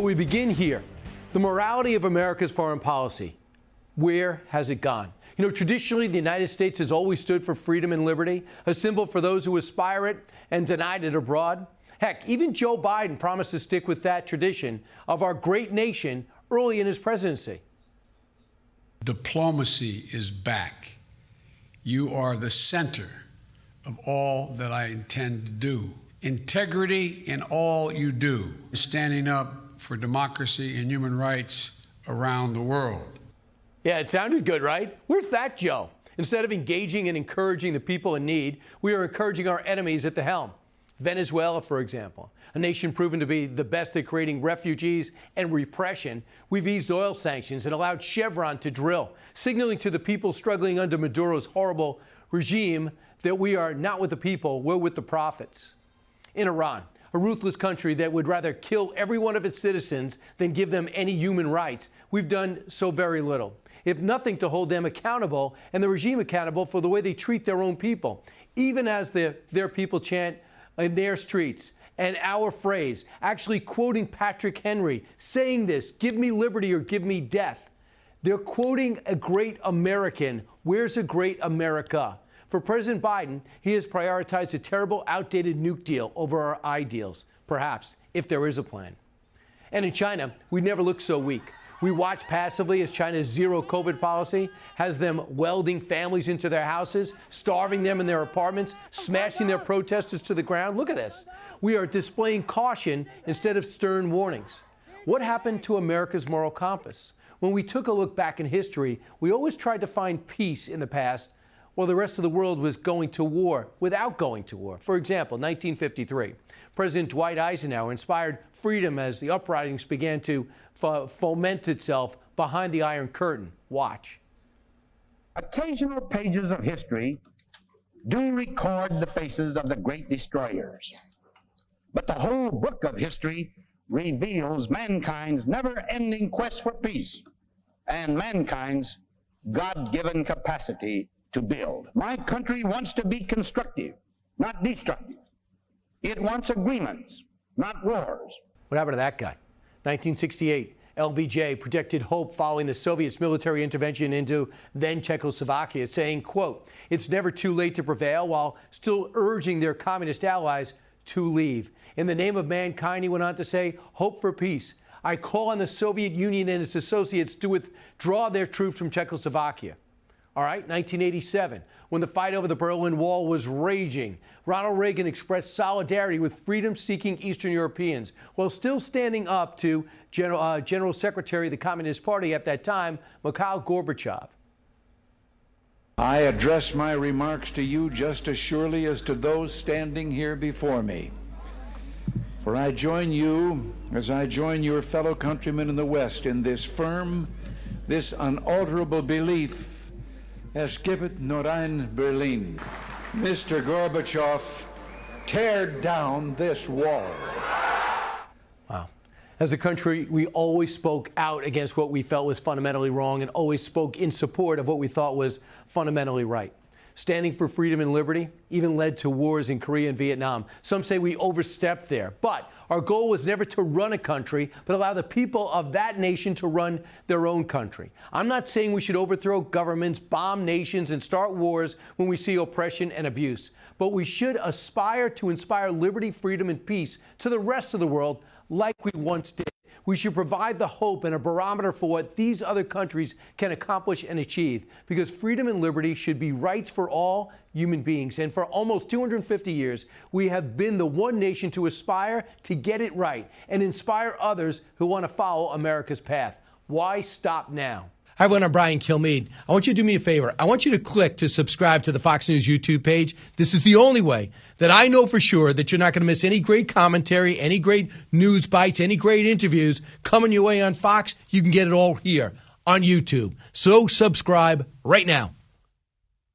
we begin here. The morality of America's foreign policy. Where has it gone? You know, traditionally, the United States has always stood for freedom and liberty, a symbol for those who aspire it and denied it abroad. Heck, even Joe Biden promised to stick with that tradition of our great nation early in his presidency. Diplomacy is back. You are the center of all that I intend to do. Integrity in all you do, standing up for democracy and human rights around the world. Yeah, it sounded good, right? Where's that Joe? Instead of engaging and encouraging the people in need, we are encouraging our enemies at the helm. Venezuela, for example, a nation proven to be the best at creating refugees and repression. We've eased oil sanctions and allowed Chevron to drill, signaling to the people struggling under Maduro's horrible regime that we are not with the people, we're with the profits. In Iran, a ruthless country that would rather kill every one of its citizens than give them any human rights, we've done so very little, if nothing to hold them accountable and the regime accountable for the way they treat their own people, even as their people chant in their streets. And our phrase, actually quoting Patrick Henry, saying this, give me liberty or give me death. They're quoting a great American. Where's a great America? For President Biden, he has prioritized a terrible, outdated nuke deal over our ideals, perhaps, if there is a plan. And in China, we never looked so weak. We watch passively as China's zero COVID policy has them welding families into their houses, starving them in their apartments, smashing their protesters to the ground. Look at this. We are displaying caution instead of stern warnings. What happened to America's moral compass? When we took a look back in history, we always tried to find peace in the past while the rest of the world was going to war without going to war. For example, 1953, President Dwight Eisenhower inspired freedom as the uprisings began to foment itself behind the Iron Curtain. Watch. Occasional pages of history do record the faces of the great destroyers, but the whole book of history reveals mankind's never-ending quest for peace and mankind's God-given capacity to build. My country wants to be constructive, not destructive. It wants agreements, not wars. What happened to that guy? 1968, LBJ projected hope following the Soviets' military intervention into then Czechoslovakia, saying, quote, it's never too late to prevail, while still urging their communist allies to leave. In the name of mankind, he went on to say, hope for peace. I call on the Soviet Union and its associates to withdraw their troops from Czechoslovakia. All right, 1987, when the fight over the Berlin Wall was raging, Ronald Reagan expressed solidarity with freedom-seeking Eastern Europeans while still standing up to General Secretary of the Communist Party at that time, Mikhail Gorbachev. I address my remarks to you just as surely as to those standing here before me. For I join you, as I join your fellow countrymen in the West, in this firm, this unalterable belief, Es gibt nur ein Berlin. Mr. Gorbachev, tear down this wall. Wow. As a country, we always spoke out against what we felt was fundamentally wrong and always spoke in support of what we thought was fundamentally right. Standing for freedom and liberty even led to wars in Korea and Vietnam. Some say we overstepped there, but our goal was never to run a country, but allow the people of that nation to run their own country. I'm not saying we should overthrow governments, bomb nations, and start wars when we see oppression and abuse, but we should aspire to inspire liberty, freedom, and peace to the rest of the world like we once did. We should provide the hope and a barometer for what these other countries can accomplish and achieve, because freedom and liberty should be rights for all human beings. And for almost 250 years, we have been the one nation to aspire to get it right and inspire others who want to follow America's path. Why stop now? Hi, everyone. I'm Brian Kilmeade. I want you to do me a favor. I want you to click to subscribe to the Fox News YouTube page. This is the only way that I know for sure that you're not going to miss any great commentary, any great news bites, any great interviews coming your way on Fox. You can get it all here on YouTube. So subscribe right now.